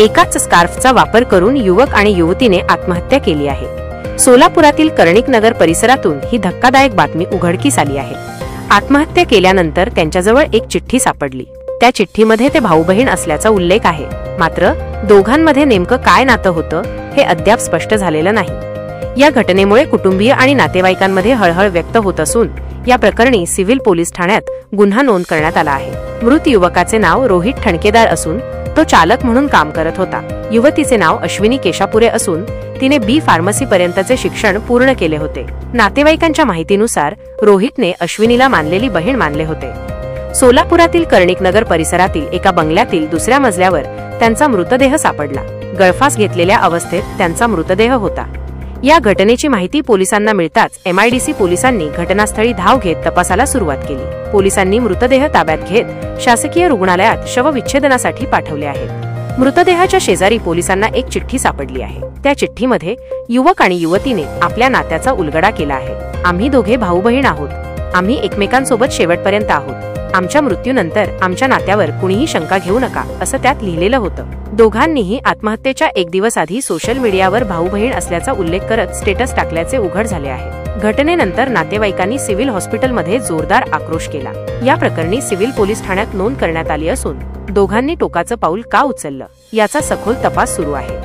एकाच स्कार्फचा वापर करून युवक आणि युवतीने आत्महत्या केली आहे। सोलापुरातील कर्णिक नगर परिसरातून ही धक्कादायक बातमी उघडकीस आली आहे। आत्महत्या केल्यानंतर त्यांच्याजवळ एक चिठ्ठी सापडली। त्या चिठ्ठीमध्ये ते भाऊ बहीण असल्याचा उल्लेख आहे, मात्र दोघांमध्ये नेमकं काय नातं होतं हे अद्याप स्पष्ट झालेलं नाही। या घटनेमुळे कुटुंबीय आणि नातेवाईकांमध्ये हळहळ व्यक्त होत असून या प्रकरणी सिव्हिल पोलीस ठाण्यात गुन्हा नोंद करण्यात आला आहे। मृत युवकाचे नाव रोहित ठणकेदार असून तो चालक म्हणून काम करत होता। युवतीचे नाव अश्विनी केशापुरे असून तिने बी फार्मसी पर्यंतचे शिक्षण पूर्ण केले होते। नातेवाईकांच्या माहितीनुसार रोहितने अश्विनीला मानलेली बहीण मानले होते। सोलापुरातील कर्णिक नगर परिसरातील एका बंगल्यातील दुसऱ्या मजल्यावर त्यांचा मृतदेह सापडला। गळफास घेतलेल्या अवस्थेत त्यांचा मृतदेह होता। या घटनेची माहिती पोलिसांना मिळताच MIDC पोलिसांनी घटनास्थळी धाव घेत तपासाला सुरुवात केली। पोलिसांनी मृतदेह ताब्यात घेत शासकीय रुग्णालयात शवविच्छेदनासाठी पाठवले आहे। मृतदेहाच्या शेजारी पोलिसांना एक चिठ्ठी सापडली आहे। त्या चिठ्ठीमध्ये युवक आणि युवतीने आपल्या नात्याचा उलगडा केला आहे। आम्ही दोघे भाऊ बहीण आहोत। आम्ही एकमेकांसोबत शेवटपर्यंत आहोत। आमच्या मृत्यूनंतर आमच्या नात्यावर कुणीही शंका घेऊ नका असं त्यात लिहिलेलं होतं। दोघांनीही आत्महत्येच्या एक दिवस आधी सोशल मीडियावर भाऊ बहीण असल्याचा उल्लेख करत स्टेटस टाकल्याचे उघड झाले आहे। घटनेनंतर नातेवाईकांनी सिव्हिल हॉस्पिटलमध्ये जोरदार आक्रोश केला। या प्रकरणी सिव्हिल पोलीस ठाण्यात नोंद करण्यात आली असून दोघांनी टोकाचं पाऊल का उचललं याचा सखोल तपास सुरू आहे।